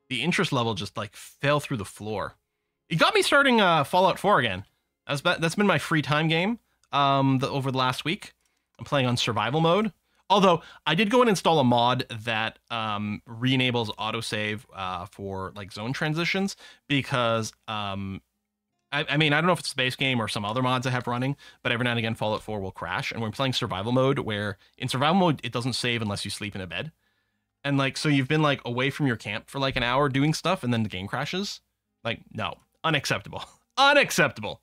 the interest level just like fell through the floor. It got me starting Fallout 4 again. That's been my free time game over the last week. I'm playing on survival mode. Although I did go and install a mod that re-enables autosave for like zone transitions because I mean, I don't know if it's a base game or some other mods I have running, but every now and again Fallout 4 will crash. And we're playing survival mode where in survival mode, it doesn't save unless you sleep in a bed. And like, so you've been like away from your camp for like an hour doing stuff and then the game crashes. Like, no, unacceptable, unacceptable.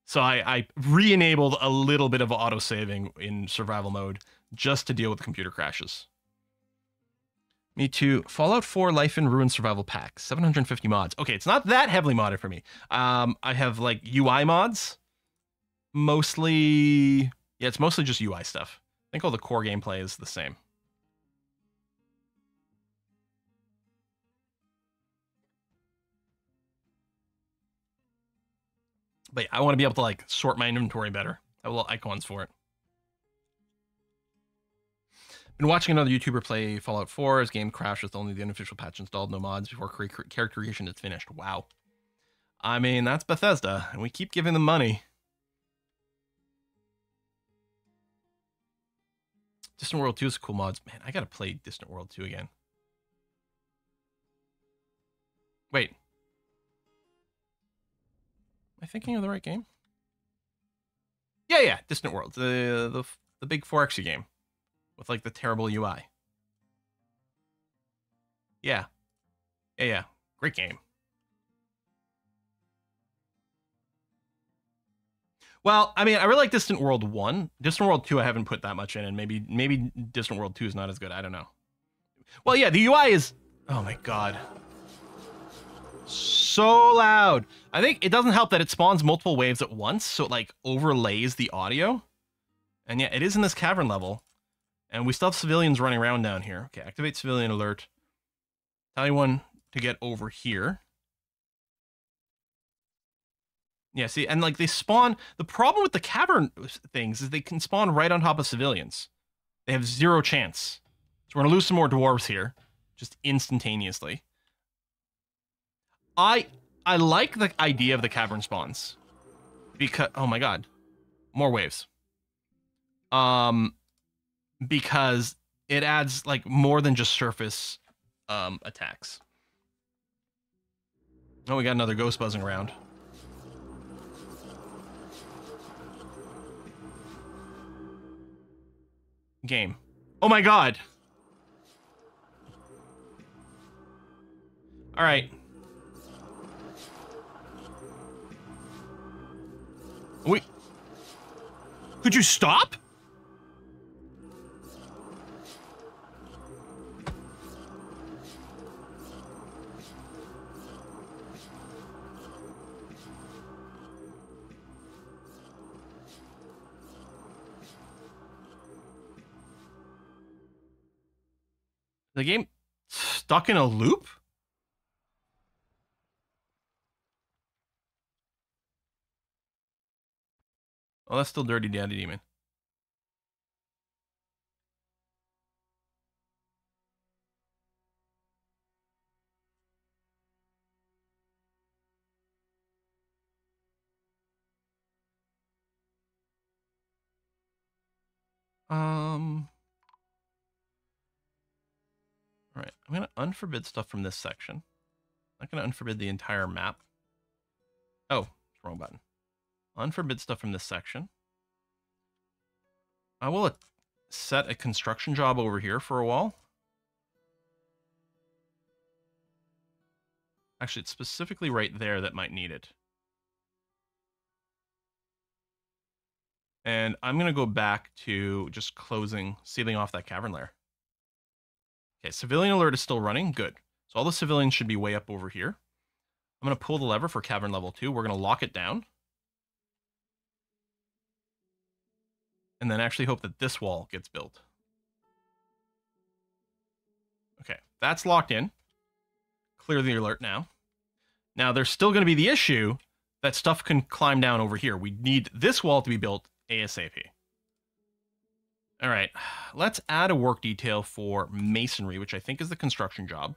So I re-enabled a little bit of auto-saving in survival mode just to deal with computer crashes. Me too. Fallout 4 Life in Ruin Survival Pack, 750 mods. Okay, it's not that heavily modded for me. I have like UI mods. Mostly, yeah, it's mostly just UI stuff. I think all the core gameplay is the same. But yeah, I want to be able to like sort my inventory better. I have little icons for it. Been watching another YouTuber play Fallout 4. His game crashed with only the unofficial patch installed, no mods before character creation is finished. Wow. I mean, that's Bethesda, and we keep giving them money. Distant World 2 is cool mods. Man, I gotta play Distant World 2 again. Wait. Am I thinking of the right game? Yeah, Distant World. The big 4X game. With like the terrible UI. Yeah. Great game. Well, I mean, I really like Distant World 1. Distant World 2 I haven't put that much in, and maybe Distant World 2 is not as good. I don't know. Well, yeah, the UI is... Oh my god. So loud. I think it doesn't help that it spawns multiple waves at once, so it like overlays the audio. And yeah, it is in this cavern level. And we still have civilians running around down here. Okay, activate civilian alert. Tell anyone to get over here. Yeah, see, and like they spawn... The problem with the cavern things is they can spawn right on top of civilians. They have zero chance. So we're going to lose some more dwarves here. Just instantaneously. I like the idea of the cavern spawns. Because... Oh my god. More waves. Because it adds like more than just surface attacks. Oh, we got another ghost buzzing around. Game. Oh my god. All right. Wait. Could you stop? The game stuck in a loop? Oh, that's still Dirty Daddy Demon. All right, I'm going to unforbid stuff from this section. I'm not going to unforbid the entire map. Oh, wrong button. Unforbid stuff from this section. I will set a construction job over here for a while. Actually, it's specifically right there that might need it. And I'm going to go back to just sealing off that cavern layer. Okay, civilian alert is still running. Good. So all the civilians should be way up over here. I'm going to pull the lever for cavern level 2. We're going to lock it down. And then actually hope that this wall gets built. Okay, that's locked in. Clear the alert now. Now, there's still going to be the issue that stuff can climb down over here. We need this wall to be built ASAP. All right, let's add a work detail for masonry, which I think is the construction job.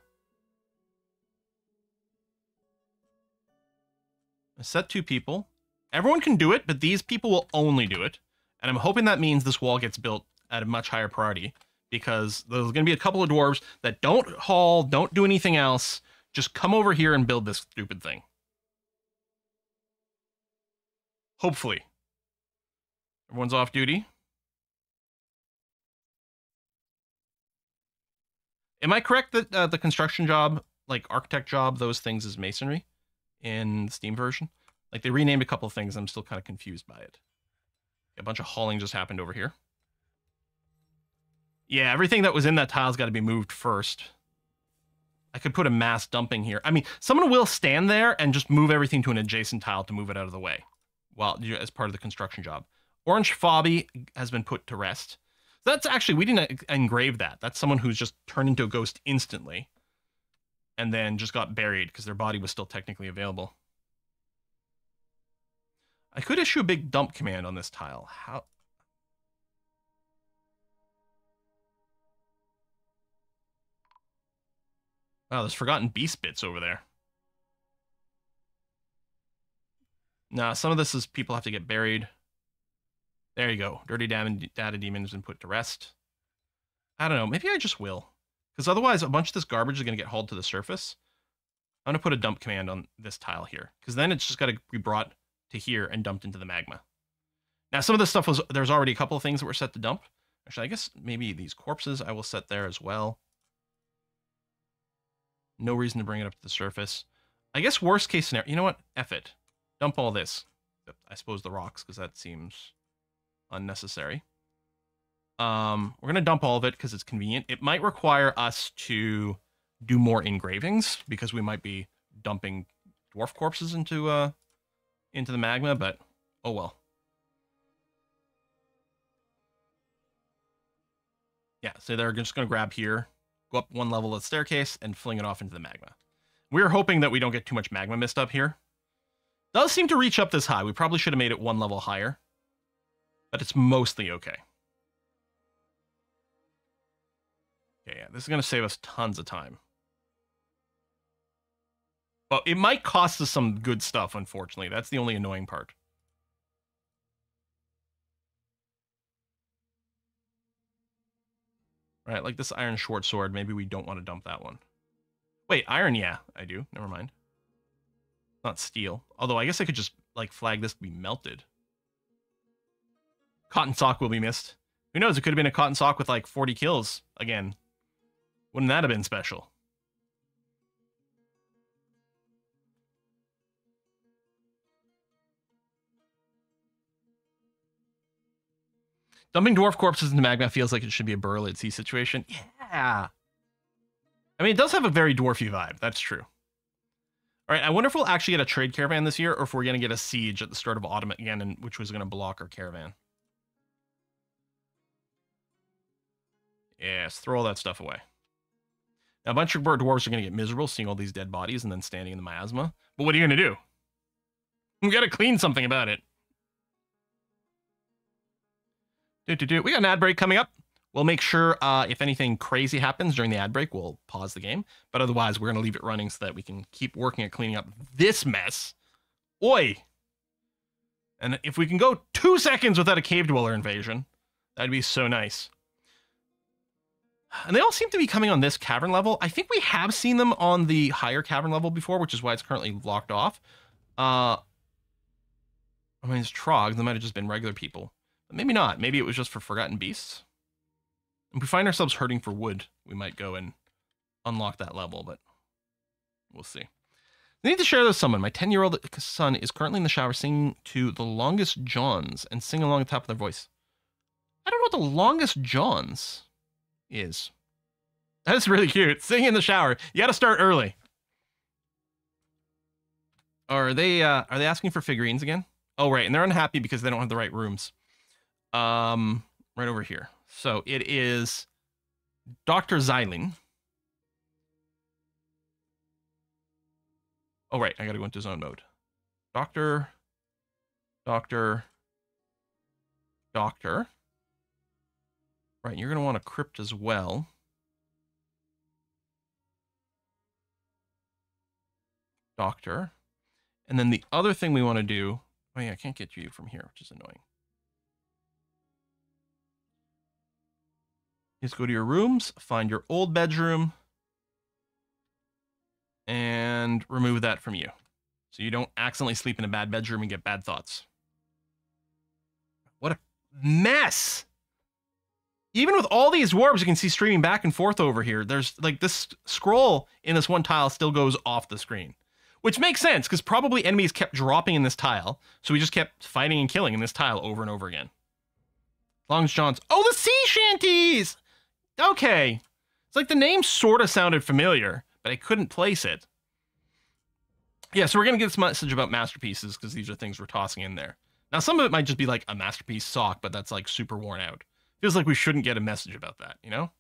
I set 2 people. Everyone can do it, but these people will only do it. And I'm hoping that means this wall gets built at a much higher priority, because there's going to be a couple of dwarves that don't haul, don't do anything else. Just come over here and build this stupid thing. Hopefully. Everyone's off duty. Am I correct that the construction job, like architect job, those things is masonry in the Steam version? Like, they renamed a couple of things. I'm still kind of confused by it. A bunch of hauling just happened over here. Yeah, everything that was in that tile's got to be moved first. I could put a mass dumping here. I mean, someone will stand there and just move everything to an adjacent tile to move it out of the way, while as part of the construction job. Orange Fobby has been put to rest. That's actually, we didn't engrave that. That's someone who's just turned into a ghost instantly and then just got buried because their body was still technically available. I could issue a big dump command on this tile. How? Wow, there's Forgotten Beast bits over there. Nah, some of this is people have to get buried. There you go. Dirty Data Demon has been put to rest. I don't know. Maybe I just will. Because otherwise, a bunch of this garbage is going to get hauled to the surface. I'm going to put a dump command on this tile here. Because then it's just got to be brought to here and dumped into the magma. Now, some of this stuff was... There's already a couple of things that were set to dump. Actually, I guess maybe these corpses I will set there as well. No reason to bring it up to the surface. I guess worst case scenario... You know what? F it. Dump all this. I suppose the rocks, because that seems unnecessary. We're going to dump all of it because it's convenient. It might require us to do more engravings because we might be dumping dwarf corpses into the magma, but oh well. Yeah, so they're just going to grab here, go up one level of the staircase, and fling it off into the magma. We're hoping that we don't get too much magma mist up here. Does seem to reach up this high. We probably should have made it one level higher, but it's mostly okay. Okay, yeah, this is going to save us tons of time. But it might cost us some good stuff, unfortunately. That's the only annoying part. Right, like this iron short sword, maybe we don't want to dump that one. Wait, iron, yeah, I do. Never mind. Not steel. Although I guess I could just, like, flag this to be melted. Cotton sock will be missed. Who knows, it could have been a cotton sock with, like, 40 kills again. Wouldn't that have been special? Dumping dwarf corpses into magma feels like it should be a Burl at Sea situation. Yeah. I mean, it does have a very dwarfy vibe. That's true. All right, I wonder if we'll actually get a trade caravan this year, or if we're going to get a siege at the start of autumn again, which was going to block our caravan. Yes, throw all that stuff away. Now, a bunch of dwarves are going to get miserable seeing all these dead bodies and then standing in the miasma. But what are you going to do? We got to clean something about it. We got an ad break coming up. We'll make sure if anything crazy happens during the ad break, we'll pause the game. But otherwise, we're going to leave it running so that we can keep working at cleaning up this mess. Oi! And if we can go 2 seconds without a cave dweller invasion, that'd be so nice. And they all seem to be coming on this cavern level. I think we have seen them on the higher cavern level before, which is why it's currently locked off. I mean, it's trogs. They might have just been regular people. But maybe not. Maybe it was just for Forgotten Beasts. If we find ourselves hurting for wood, we might go and unlock that level, but we'll see. I need to share this with someone. My 10-year-old son is currently in the shower singing to The Longest Johns and singing along the top of their voice. I don't know what The Longest Johns is. That's really cute. Singing in the shower. You got to start early. Are they asking for figurines again? Oh, right. And they're unhappy because they don't have the right rooms. Right over here. So it is Dr. Xylene. Oh, right. I got to go into zone mode. Doctor. Right. You're going to want a crypt as well. Doctor. And then the other thing we want to do, oh yeah, I can't get you from here, which is annoying. Is go to your rooms, find your old bedroom, and remove that from you. So you don't accidentally sleep in a bad bedroom and get bad thoughts. What a mess! Even with all these dwarves you can see streaming back and forth over here, there's like this scroll in this one tile still goes off the screen. Which makes sense, because probably enemies kept dropping in this tile, so we just kept fighting and killing in this tile over and over again. Long as John's... Oh, the sea shanties! Okay. It's like the name sort of sounded familiar, but I couldn't place it. Yeah, so we're going to get this message about masterpieces, because these are things we're tossing in there. Now, some of it might just be like a masterpiece sock, but that's like super worn out. Feels like we shouldn't get a message about that, you know?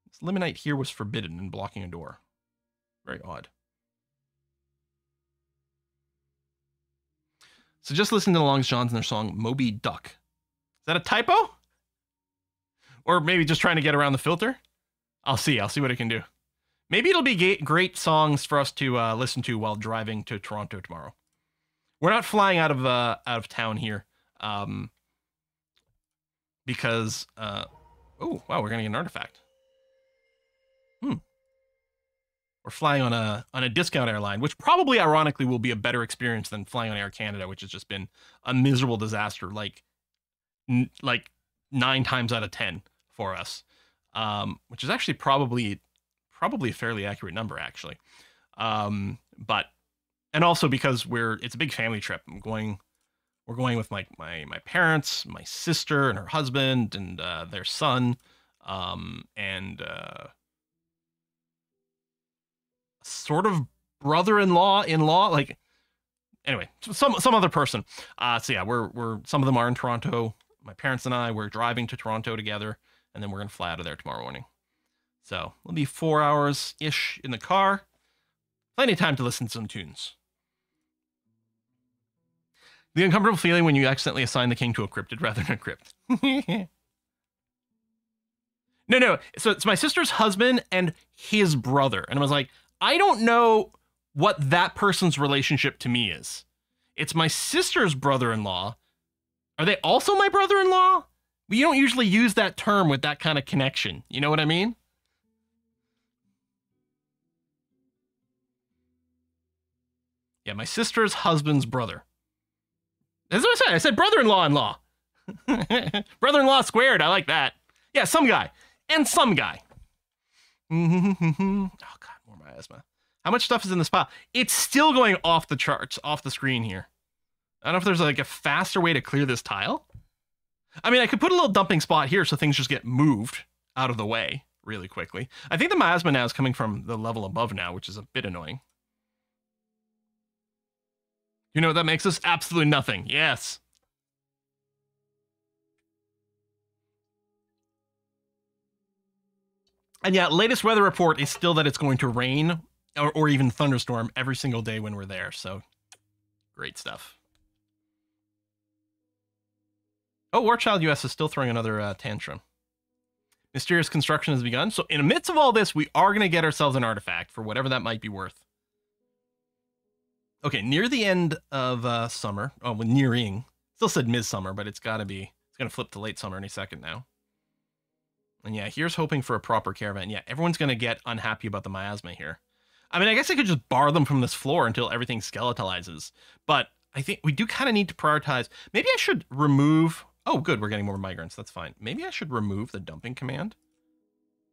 This limonite here was forbidden and blocking a door. Very odd. So just listen to the Long Johns and their song Moby Duck. Is that a typo? Or maybe just trying to get around the filter? I'll see what it can do. Maybe it'll be great songs for us to listen to while driving to Toronto tomorrow. We're not flying out of town here. Because, oh, wow, we're going to get an artifact. We're flying on a discount airline, which probably, ironically, will be a better experience than flying on Air Canada, which has just been a miserable disaster, like 9 times out of 10 for us, which is actually probably a fairly accurate number, actually. But, and also because it's a big family trip. We're going with my parents, my sister and her husband and their son, and sort of brother-in-law, like, anyway, some other person. So yeah, we're some of them are in Toronto. My parents and I, we're driving to Toronto together, and then we're gonna fly out of there tomorrow morning. So it'll be 4 hours-ish in the car. Plenty of time to listen to some tunes. The uncomfortable feeling when you accidentally assign the king to a cryptid rather than a crypt. No. So it's my sister's husband and his brother. And I was like, I don't know what that person's relationship to me is. It's my sister's brother-in-law. Are they also my brother-in-law? You don't usually use that term with that kind of connection. You know what I mean? Yeah, my sister's husband's brother. That's what I said. I said brother-in-law-in-law. Brother-in-law squared. I like that. Yeah, some guy. And some guy. Oh, God, more miasma. How much stuff is in this pile? It's still going off the charts, off the screen here. I don't know if there's like a faster way to clear this tile. I mean, I could put a little dumping spot here so things just get moved out of the way really quickly. I think the miasma now is coming from the level above now, which is a bit annoying. You know what that makes us? Absolutely nothing. Yes. And yeah, latest weather report is still that it's going to rain or even thunderstorm every single day when we're there. So great stuff. Oh, Warchild US is still throwing another tantrum. Mysterious construction has begun. So in the midst of all this, we are going to get ourselves an artifact for whatever that might be worth. Okay, near the end of summer. Oh, well, nearing. Still said midsummer, but it's got to be. It's going to flip to late summer any second now. And yeah, here's hoping for a proper caravan. Yeah, everyone's going to get unhappy about the miasma here. I mean, I guess I could just bar them from this floor until everything skeletalizes. But I think we do kind of need to prioritize. Maybe I should remove... Oh, good, we're getting more migrants. That's fine. Maybe I should remove the dumping command,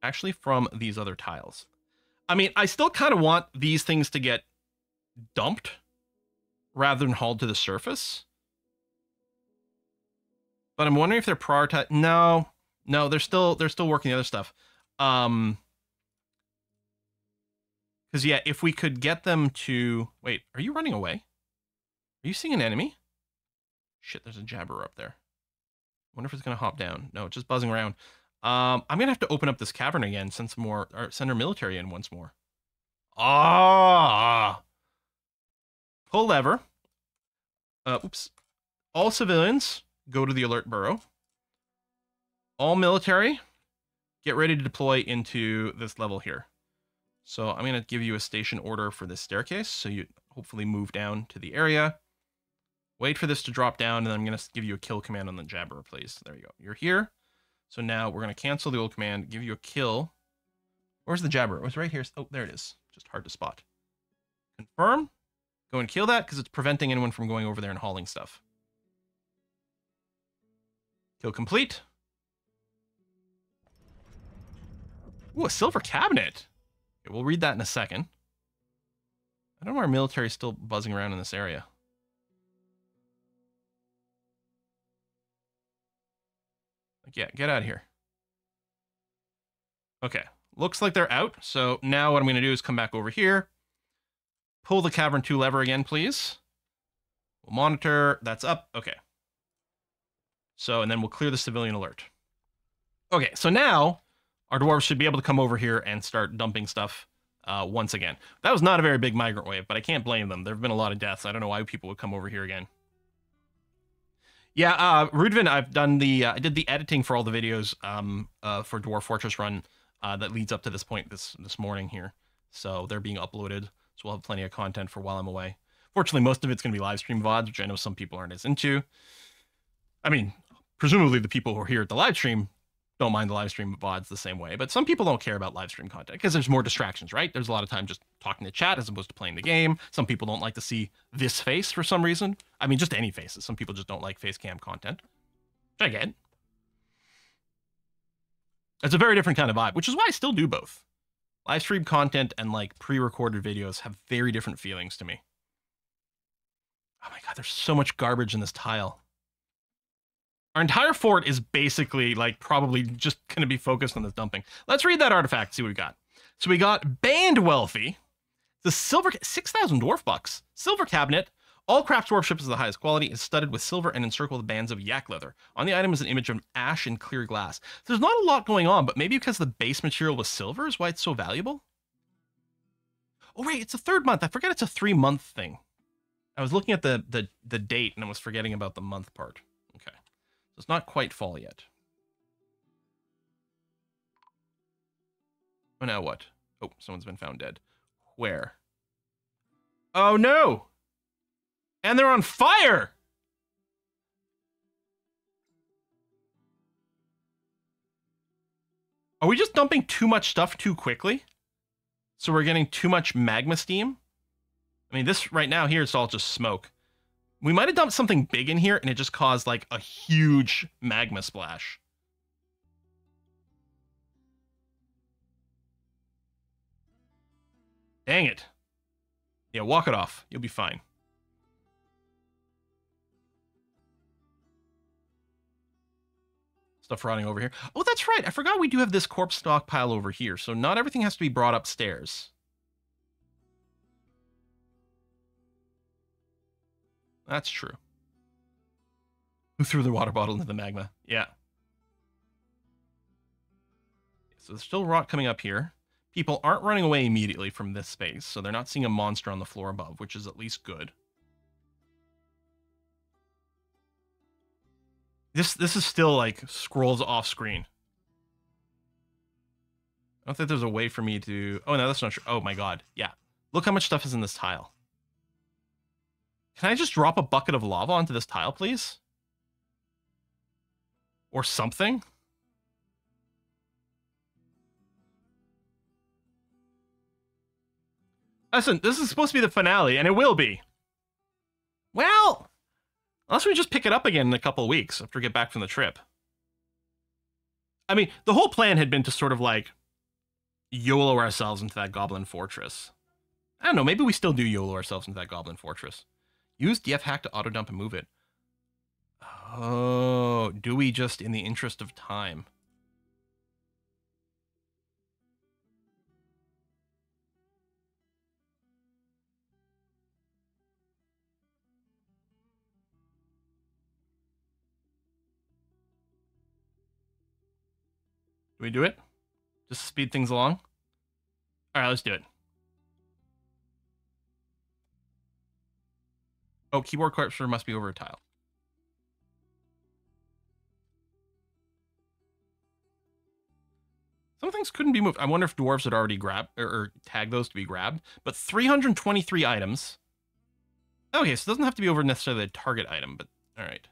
actually, from these other tiles. I mean, I still kind of want these things to get dumped rather than hauled to the surface. But I'm wondering if they're prioritized. No, they're still working the other stuff. Because yeah, if we could get them to wait, are you running away? Are you seeing an enemy? Shit, there's a jabber up there. Wonder if it's gonna hop down. No, it's just buzzing around. I'm gonna have to open up this cavern again, send some more, or send our military in once more. Pull lever. Oops. All civilians go to the alert burrow. All military get ready to deploy into this level here. So I'm going to give you a station order for this staircase. So you hopefully move down to the area. Wait for this to drop down, and then I'm going to give you a kill command on the Jabber, please. There you go. You're here. So now we're going to cancel the old command, give you a kill. Where's the Jabber? It was right here. Oh, there it is. Just hard to spot. Confirm. Go and kill that because it's preventing anyone from going over there and hauling stuff. Kill complete. Ooh, a silver cabinet. Okay, we'll read that in a second. I don't know why our military is still buzzing around in this area. Like, yeah, get out of here. Okay, looks like they're out. So now what I'm going to do is come back over here. Pull the Cavern 2 lever again, please. We'll monitor. That's up. Okay. So, and then we'll clear the civilian alert. Okay, so now our dwarves should be able to come over here and start dumping stuff once again. That was not a very big migrant wave, but I can't blame them. There have been a lot of deaths. I don't know why people would come over here again. Yeah, Rudvin, I've done the, I did the editing for all the videos for Dwarf Fortress Run that leads up to this point this morning here. So they're being uploaded. So we'll have plenty of content for while I'm away. Fortunately, most of it's going to be live stream VODs, which I know some people aren't as into. I mean, presumably the people who are here at the live stream don't mind the live stream VODs the same way, but some people don't care about live stream content because there's more distractions, right? There's a lot of time just talking to chat as opposed to playing the game. Some people don't like to see this face for some reason. I mean, just any faces. Some people just don't like face cam content, which I get. It's a very different kind of vibe, which is why I still do both. Live stream content and like pre-recorded videos have very different feelings to me. Oh my God, there's so much garbage in this tile. Our entire fort is basically like probably just going to be focused on this dumping. Let's read that artifact, see what we got. So we got Band Wealthy, the silver, 6,000 dwarf bucks, silver cabinet. All craft dwarf ships of the highest quality is studded with silver and encircled with bands of yak leather. On the item is an image of ash and clear glass. There's not a lot going on, but maybe because the base material was silver is why it's so valuable. Oh, right, it's a third month. I forget it's a 3-month thing. I was looking at the date and I was forgetting about the month part. Okay. So it's not quite fall yet. Oh, now what? Oh, someone's been found dead. Where? Oh, no! And they're on fire! Are we just dumping too much stuff too quickly? So we're getting too much magma steam? I mean, this right now here, it's all just smoke. We might have dumped something big in here and it just caused like a huge magma splash. Dang it. Yeah, walk it off. You'll be fine. Stuff rotting over here. Oh, that's right. I forgot we do have this corpse stockpile over here. So not everything has to be brought upstairs. That's true. Who threw the water bottle into the magma? Yeah. So there's still rot coming up here. People aren't running away immediately from this space, so they're not seeing a monster on the floor above, which is at least good. This is still like scrolls off screen. I don't think there's a way for me to... Oh, no, that's not true. Oh, my God. Yeah. Look how much stuff is in this tile. Can I just drop a bucket of lava onto this tile, please? Or something? Listen, this is supposed to be the finale, and it will be. Well, unless we just pick it up again in a couple of weeks after we get back from the trip. I mean, the whole plan had been to sort of like YOLO ourselves into that Goblin Fortress. I don't know, maybe we still do YOLO ourselves into that Goblin Fortress. Use DF hack to auto dump and move it. Oh, do we just in the interest of time? Do we do it? Just to speed things along? All right, let's do it. Oh, keyboard cursor must be over a tile. Some things couldn't be moved. I wonder if dwarves had already grabbed or tagged those to be grabbed. But 323 items. Okay, so it doesn't have to be over necessarily a target item, but all right.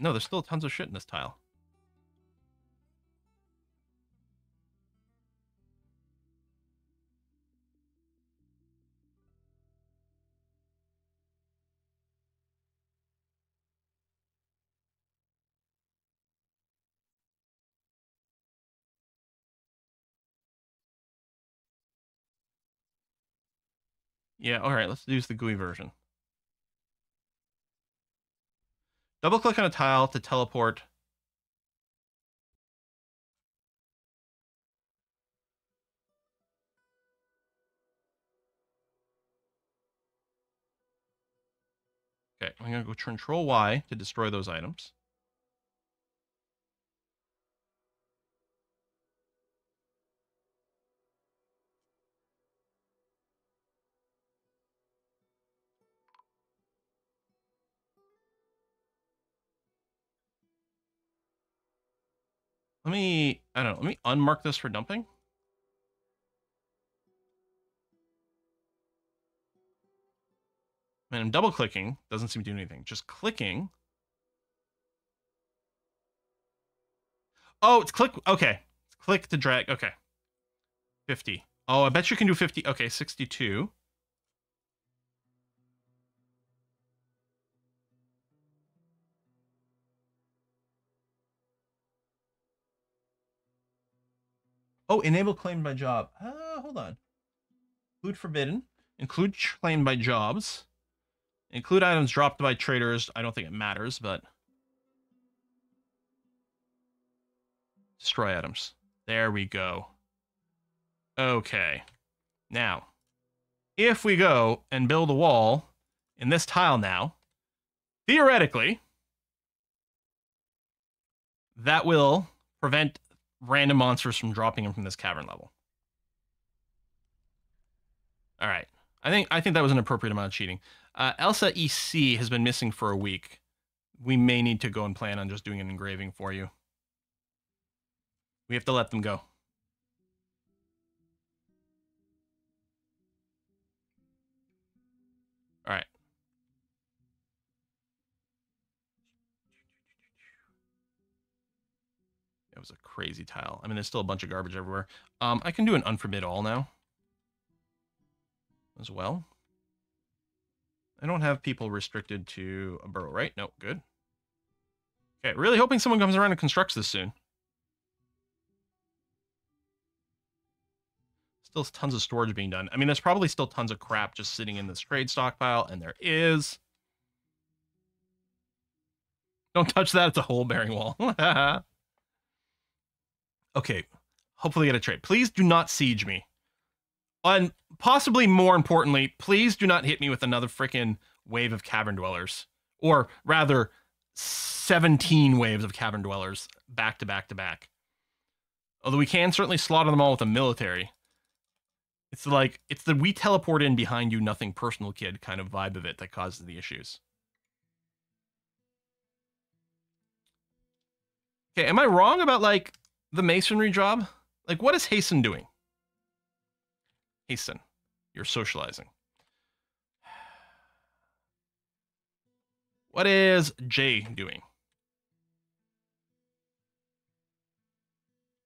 No, there's still tons of shit in this tile. Yeah, all right, let's use the GUI version. Double click on a tile to teleport. Okay, I'm gonna go Control Y to destroy those items. Let me unmark this for dumping. And I'm double clicking, doesn't seem to do anything. Just clicking. Oh, it's click. Okay. Click to drag. Okay. 50. Oh, I bet you can do 50. Okay, 62. Oh, enable claim by job. Hold on. Include forbidden. Include claim by jobs. Include items dropped by traders. I don't think it matters, but destroy items. There we go. Okay. Now, if we go and build a wall in this tile now, theoretically, that will prevent random monsters from dropping them from this cavern level. All right. I think that was an appropriate amount of cheating. Elsa EC has been missing for a week. We may need to go and plan on just doing an engraving for you. We have to let them go. All right. That was a crazy tile. I mean, there's still a bunch of garbage everywhere. I can do an unforbid all now as well. I don't have people restricted to a burrow, right? No, good. Okay, really hoping someone comes around and constructs this soon. Still tons of storage being done. I mean, there's probably still tons of crap just sitting in this trade stockpile, and there is. Don't touch that. It's a hole-bearing wall. Okay, hopefully get a trade. Please do not siege me. And possibly more importantly, please do not hit me with another freaking wave of cavern dwellers. Or rather, 17 waves of cavern dwellers back to back to back. Although we can certainly slaughter them all with a military. It's like, it's the we teleport in behind you, nothing personal, kid kind of vibe of it that causes the issues. Okay, am I wrong about, like, the masonry job? Like, what is Hasten doing? Hasten, you're socializing. What is Jay doing?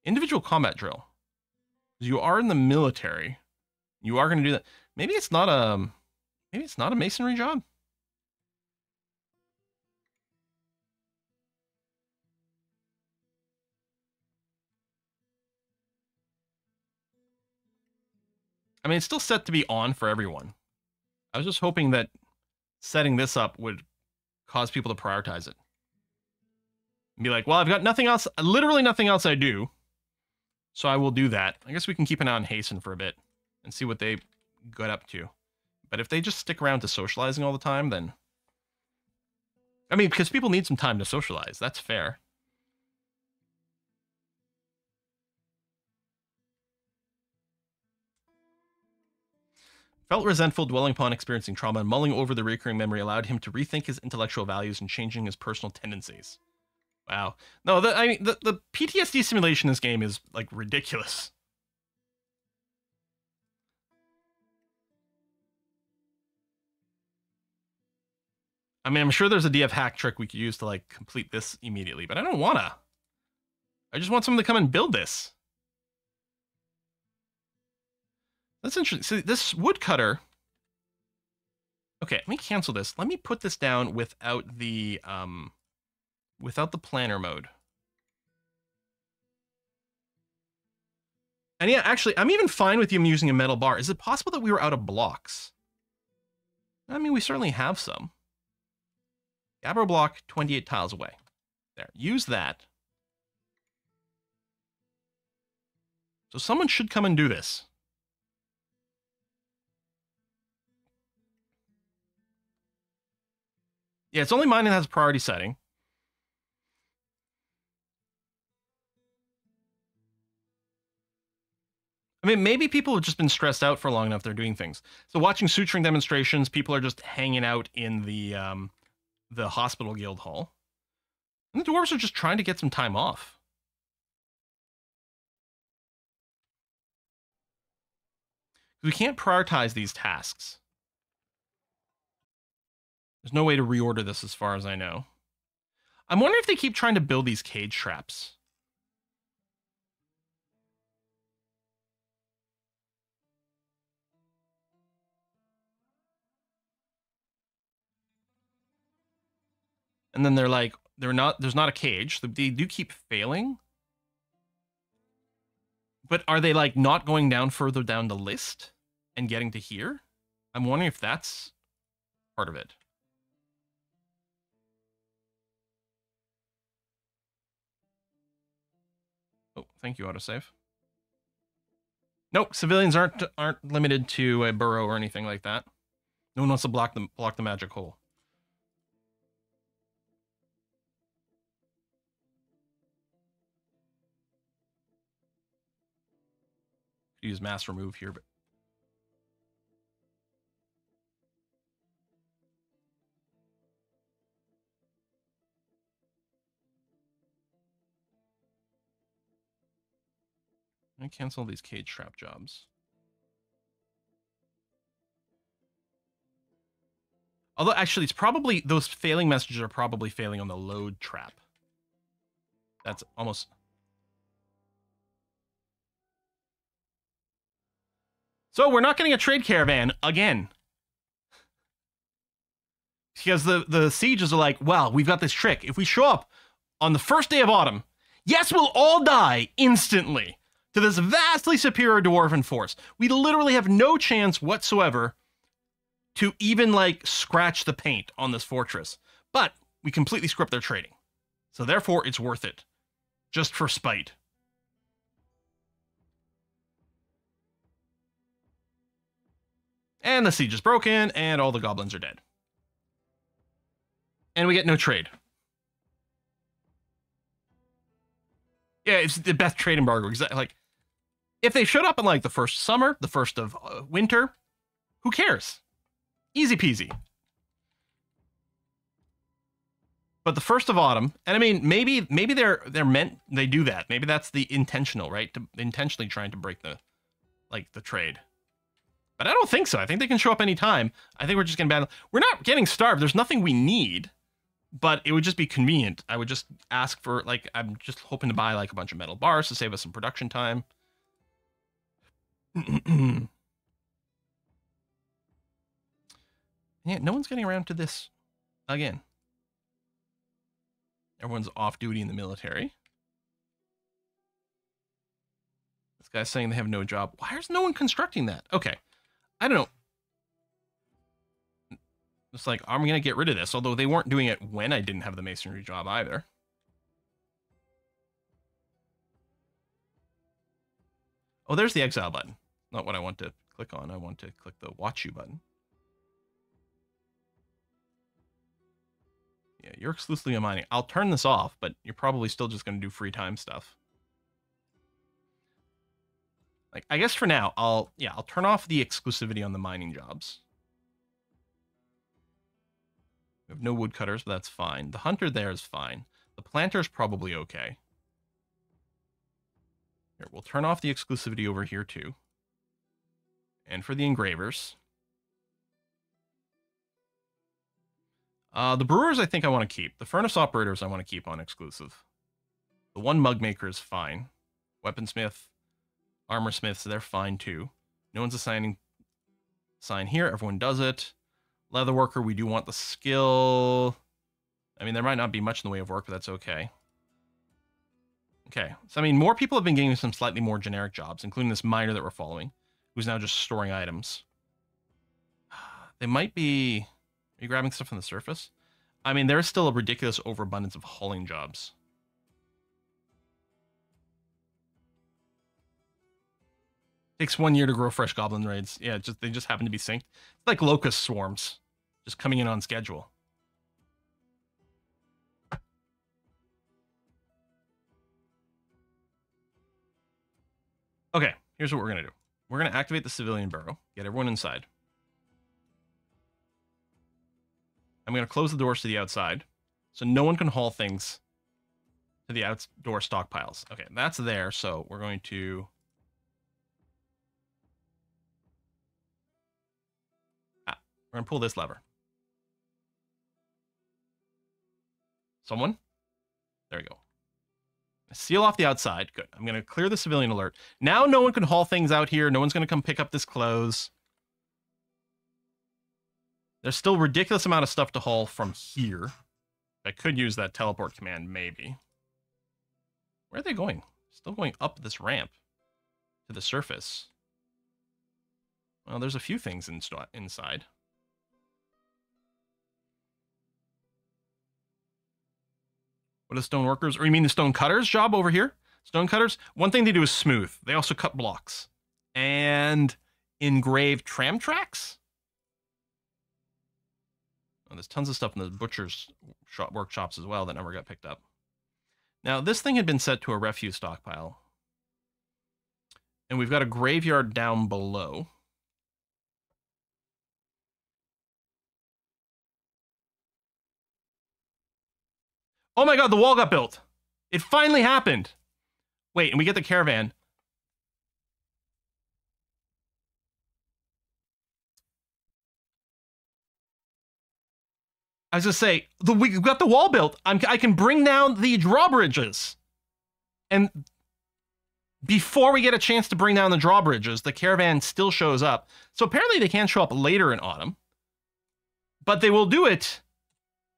Individual combat drill. You are in the military. You are going to do that. Maybe it's not a masonry job. I mean, it's still set to be on for everyone. I was just hoping that setting this up would cause people to prioritize it. And be like, well, I've got nothing else, literally nothing else I do. So I will do that. I guess we can keep an eye on Hasten for a bit and see what they got up to. But if they just stick around to socializing all the time, then... I mean, because people need some time to socialize. That's fair. Felt resentful, dwelling upon experiencing trauma, and mulling over the recurring memory allowed him to rethink his intellectual values and changing his personal tendencies. Wow. No, I mean, the PTSD simulation in this game is, like, ridiculous. I mean, I'm sure there's a DF hack trick we could use to, like, complete this immediately, but I don't wanna. I just want someone to come and build this. That's interesting. So this woodcutter... Okay, let me cancel this. Let me put this down without the planner mode. And yeah, actually, I'm even fine with you using a metal bar. Is it possible that we were out of blocks? I mean, we certainly have some. Gabbro block, 28 tiles away. There, use that. So someone should come and do this. Yeah, it's only mine that has priority setting. I mean, maybe people have just been stressed out for long enough they're doing things. So watching suturing demonstrations, people are just hanging out in the hospital guild hall. And the dwarves are just trying to get some time off. We can't prioritize these tasks. There's no way to reorder this as far as I know. I'm wondering if they keep trying to build these cage traps. And then they're like, there's not a cage. They do keep failing. But are they, like, not going down further down the list and getting to here? I'm wondering if that's part of it. Oh, thank you, autosave. Nope, civilians aren't limited to a burrow or anything like that. No one wants to block the magic hole. Could use mass remove here, but I cancel these cage trap jobs. Although, actually, it's probably... Those failing messages are probably failing on the load trap. That's almost... So, we're not getting a trade caravan again. Because the sieges are like, well, we've got this trick. If we show up on the first day of autumn, yes, we'll all die instantly to this vastly superior dwarven force. We literally have no chance whatsoever to even, like, scratch the paint on this fortress. But we completely screw up their trading. So therefore, it's worth it. Just for spite. And the siege is broken, and all the goblins are dead. And we get no trade. Yeah, it's the best trade embargo. Exactly. Like, if they showed up in, like, the first summer, the first of winter, who cares? Easy peasy. But the first of autumn, and I mean, maybe they're meant, they do that. Maybe that's the intentional, right? To intentionally trying to break the trade. But I don't think so. I think they can show up anytime. I think we're just gonna battle. We're not getting starved. There's nothing we need, but it would just be convenient. I would just ask for, like, I'm just hoping to buy, like, a bunch of metal bars to save us some production time. Yeah, no one's getting around to this again. Everyone's off duty in the military. This guy's saying they have no job. Why is no one constructing that? Okay. I don't know. It's like, I'm going to get rid of this, although they weren't doing it when I didn't have the masonry job either. Oh, there's the exile button. Not what I want to click on. I want to click the watch you button. Yeah, you're exclusively on mining. I'll turn this off, but you're probably still just going to do free time stuff. Like, I guess for now, I'll turn off the exclusivity on the mining jobs. We have no woodcutters, but that's fine. The hunter there is fine. The planter's probably okay. Here, we'll turn off the exclusivity over here too. And for the engravers. The brewers I think I want to keep. The furnace operators I want to keep on exclusive. The one mug maker is fine. Weaponsmith, armorsmiths, they're fine too. No one's assigning sign here. Everyone does it. Leatherworker, we do want the skill. I mean, there might not be much in the way of work, but that's okay. Okay, so I mean, more people have been getting some slightly more generic jobs, including this miner that we're following, who's now just storing items. They might be... Are you grabbing stuff from the surface? I mean, there's still a ridiculous overabundance of hauling jobs. Takes 1 year to grow fresh goblin raids. Yeah, they just happen to be synced. It's like locust swarms, just coming in on schedule. Okay, here's what we're gonna do. We're gonna activate the civilian burrow, get everyone inside. I'm gonna close the doors to the outside, so no one can haul things to the outdoor stockpiles. Okay, that's there, so we're going to... We're going to pull this lever. Someone? There we go. Seal off the outside. Good. I'm going to clear the civilian alert. Now no one can haul things out here. No one's going to come pick up this clothes. There's still a ridiculous amount of stuff to haul from here. I could use that teleport command, maybe. Where are they going? Still going up this ramp to the surface. Well, there's a few things inside. What are the stone workers? Or you mean the stone cutters job over here? Stone cutters? One thing they do is smooth. They also cut blocks. And engrave tram tracks? Oh, there's tons of stuff in the butcher's workshops as well that never got picked up. Now, this thing had been set to a refuse stockpile. And we've got a graveyard down below. Oh my god, the wall got built. It finally happened. Wait, and we get the caravan. I was gonna say, we've got the wall built. I can bring down the drawbridges. And before we get a chance to bring down the drawbridges, the caravan still shows up. So apparently they can show up later in autumn. But they will do it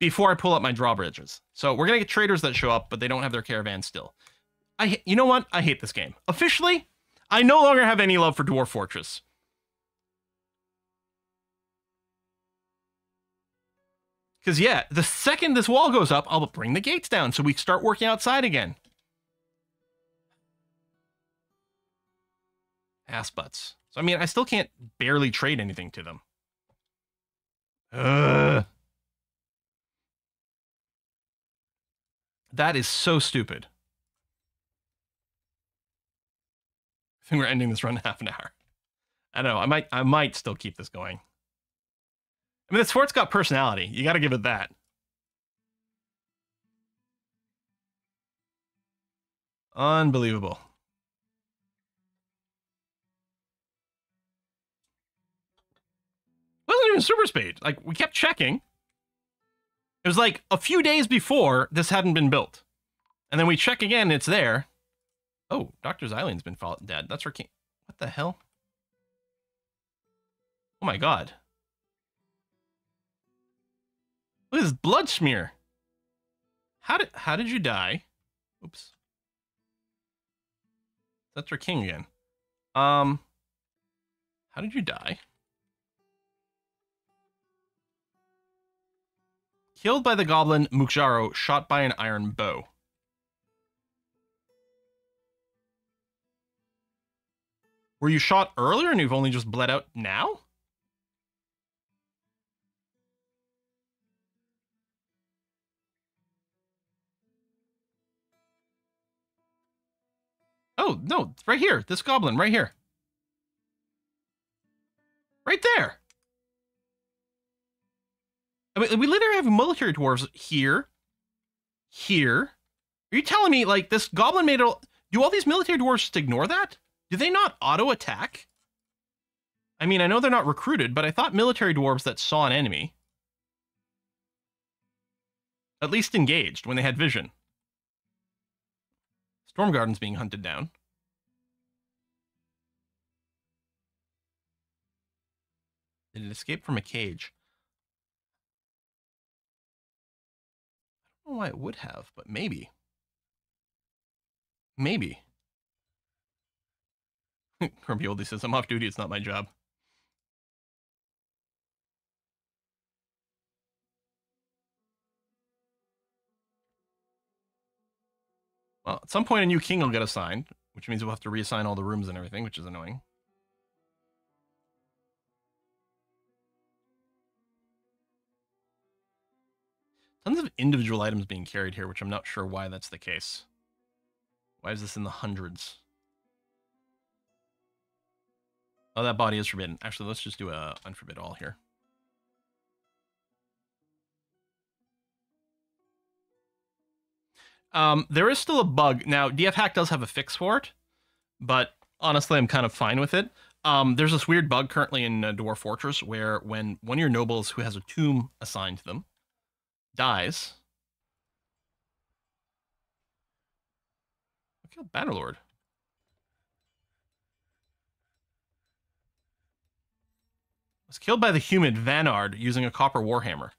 before I pull up my drawbridges. So we're going to get traders that show up, but they don't have their caravan still. You know what? I hate this game. Officially, I no longer have any love for Dwarf Fortress. Because, yeah, the second this wall goes up, I'll bring the gates down so we start working outside again. Ass butts. So, I mean, I still can't barely trade anything to them. That is so stupid. I think we're ending this run in half an hour. I don't know. I might still keep this going. I mean, this fort's got personality. You got to give it that. Unbelievable. It wasn't even super speed. Like, we kept checking. It was like a few days before this hadn't been built. And then we check again, and it's there. Oh, Dr. Xylene's been dead. That's her king. What the hell? Oh my god. Look at this blood smear. How did you die? Oops. That's our king again. How did you die? Killed by the goblin Mukjaro, shot by an iron bow. Were you shot earlier and you've only just bled out now? Oh, no, right here. This goblin, right here. Right there. I mean, we literally have military dwarves here, here. Are you telling me, like, this goblin made a... Do all these military dwarves just ignore that? Do they not auto-attack? I mean, I know they're not recruited, but I thought military dwarves that saw an enemy at least engaged when they had vision. Stormgarden's being hunted down. Did it escape from a cage? I don't know why it would have, but maybe. Maybe. Grumpy Oldie says, I'm off duty, it's not my job. Well, at some point a new king will get assigned, which means we'll have to reassign all the rooms and everything, which is annoying. Tons of individual items being carried here, which I'm not sure why that's the case. Why is this in the hundreds? Oh, that body is forbidden. Actually, let's just do a unforbid all here. There is still a bug. Now, DF Hack does have a fix for it, but honestly, I'm kind of fine with it. There's this weird bug currently in Dwarf Fortress where when one of your nobles who has a tomb assigned to them dies... I killed Bannerlord. Was killed by the human Vanard using a copper warhammer.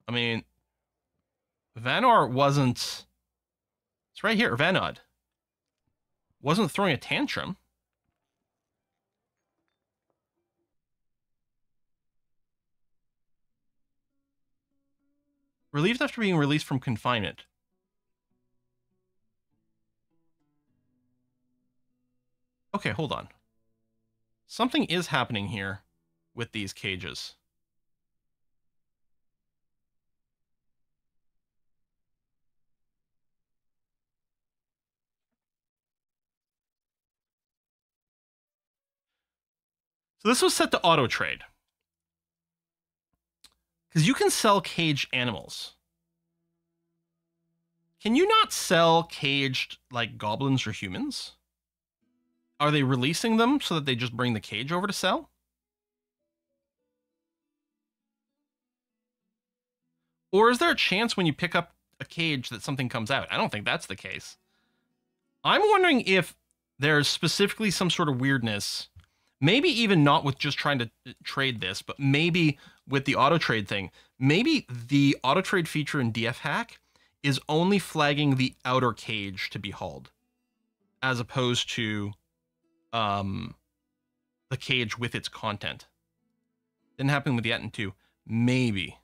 I mean, Vanar wasn't... It's right here, Vanod. Wasn't throwing a tantrum. Relieved after being released from confinement. Okay, hold on. Something is happening here with these cages. So this was set to auto trade. Because you can sell caged animals. Can you not sell caged, like, goblins or humans? Are they releasing them so that they just bring the cage over to sell? Or is there a chance when you pick up a cage that something comes out? I don't think that's the case. I'm wondering if there's specifically some sort of weirdness, maybe even not with just trying to trade this, but maybe with the auto trade thing. Maybe the auto trade feature in DF Hack is only flagging the outer cage to be hauled, as opposed to the cage with its content. Didn't happen with the Etten 2. Maybe.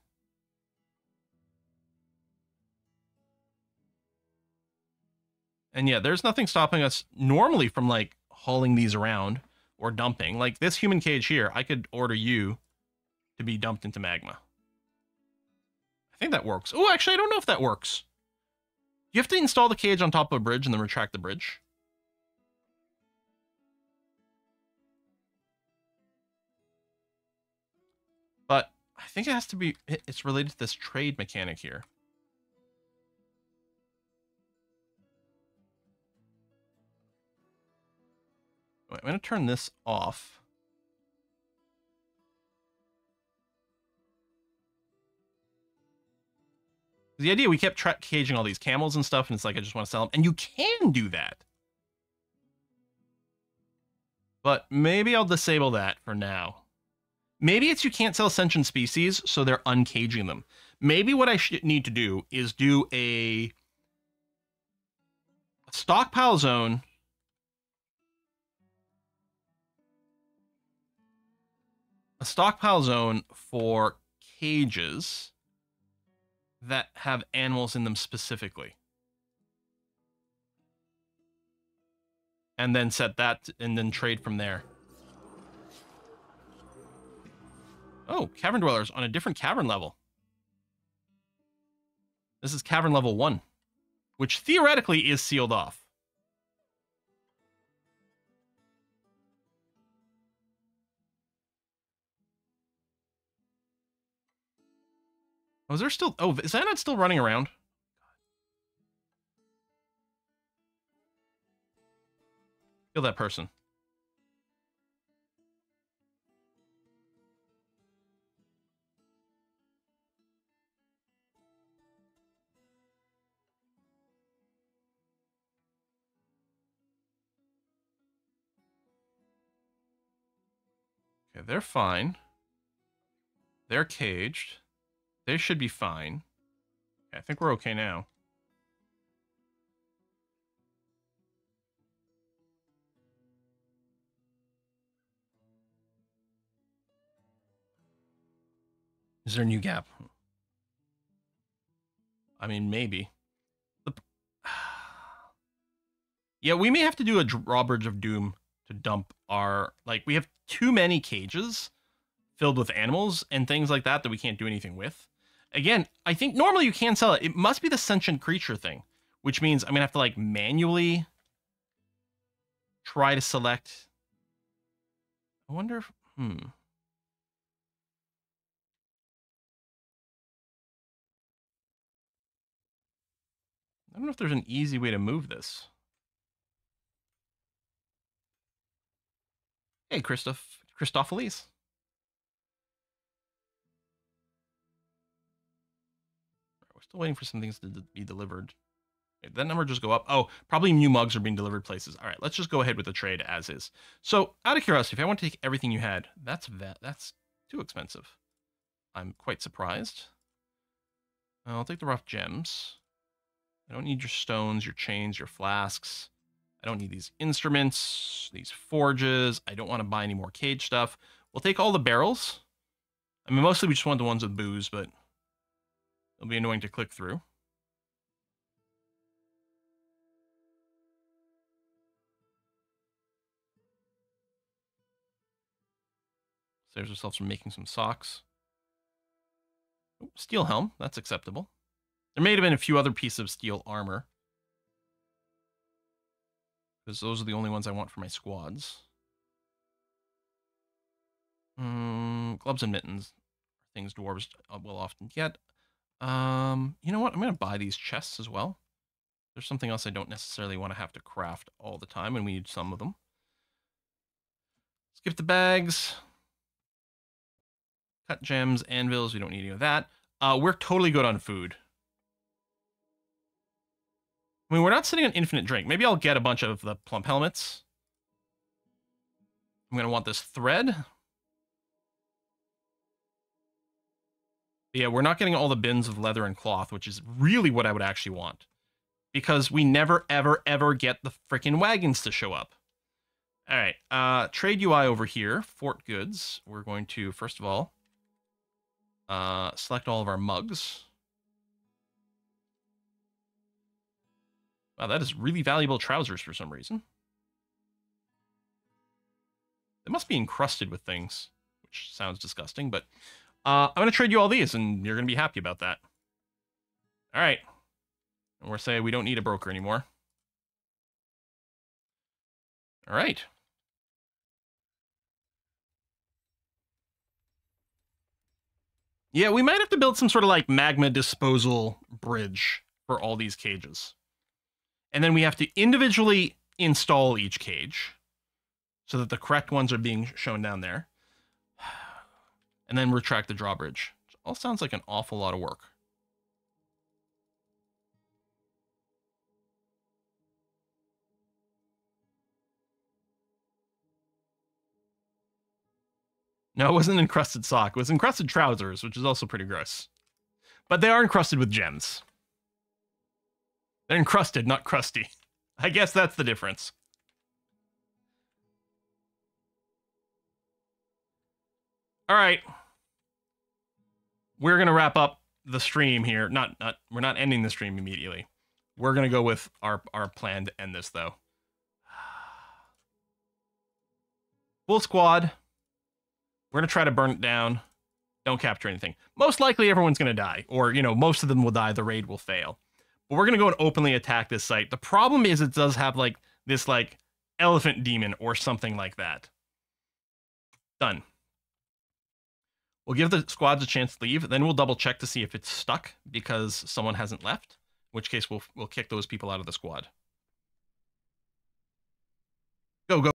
And yeah, there's nothing stopping us normally from, like, hauling these around or dumping. Like, this human cage here, I could order you to be dumped into magma. I think that works. Oh, actually, I don't know if that works. You have to install the cage on top of a bridge and then retract the bridge. But I think it has to be... It's related to this trade mechanic here. I'm going to turn this off. The idea, we kept caging all these camels and stuff, and it's like, I just want to sell them. And you can do that. But maybe I'll disable that for now. Maybe it's you can't sell sentient species, so they're uncaging them. Maybe what I need to do is do a stockpile zone. A stockpile zone for cages that have animals in them specifically. And then set that, and then trade from there. Oh, cavern dwellers on a different cavern level. This is cavern level 1, which theoretically is sealed off. Oh, is there still... Oh, is that not still running around? Kill that person. Okay, they're fine. They're caged. They should be fine. Okay, I think we're okay now. Is there a new gap? I mean, maybe. Yeah, we may have to do a drawbridge of doom to dump our... Like, we have too many cages filled with animals and things like that that we can't do anything with. Again, I think normally you can sell it. It must be the sentient creature thing, which means I'm going to have to, like, manually try to select... I wonder if... I don't know if there's an easy way to move this. Hey, Christopheles. We're still waiting for some things to be delivered. Okay, that number just go up. Oh, probably new mugs are being delivered places. All right, let's just go ahead with the trade as is. So, out of curiosity, if I want to take everything you had, that's too expensive. I'm quite surprised. I'll take the rough gems. I don't need your stones, your chains, your flasks. I don't need these instruments, these forges. I don't want to buy any more cage stuff. We'll take all the barrels. I mean, mostly we just want the ones with booze, but it'll be annoying to click through. Saves ourselves from making some socks. Oh, steel helm, that's acceptable. There may have been a few other pieces of steel armor, because those are the only ones I want for my squads. Gloves and mittens are things dwarves will often get. You know what? I'm going to buy these chests as well. There's something else I don't necessarily want to have to craft all the time, and we need some of them. Skip the bags. Cut gems, anvils, we don't need any of that. We're totally good on food. I mean, we're not sitting on infinite drink. Maybe I'll get a bunch of the plump helmets. I'm going to want this thread. But yeah, we're not getting all the bins of leather and cloth, which is really what I would actually want. Because we never, ever, ever get the freaking wagons to show up. All right, trade UI over here, Fort Goods. We're going to, first of all, select all of our mugs. Wow, that is really valuable trousers for some reason. They must be encrusted with things, which sounds disgusting, but I'm going to trade you all these, and you're going to be happy about that. All right. And we're saying we don't need a broker anymore. All right. Yeah, we might have to build some sort of like magma disposal bridge for all these cages. And then we have to individually install each cage so that the correct ones are being shown down there. And then retract the drawbridge. Which all sounds like an awful lot of work. No, it wasn't encrusted sock. It was encrusted trousers, which is also pretty gross. But they are encrusted with gems. They're encrusted, not crusty. I guess that's the difference. All right. We're going to wrap up the stream here. We're not ending the stream immediately. We're going to go with our plan to end this, though. Full squad. We're going to try to burn it down. Don't capture anything. Most likely everyone's going to die. Or, you know, most of them will die. The raid will fail. But we're going to go and openly attack this site. The problem is it does have, like, this, like, elephant demon or something like that. Done. We'll give the squads a chance to leave. Then we'll double check to see if it's stuck because someone hasn't left. In which case we'll kick those people out of the squad.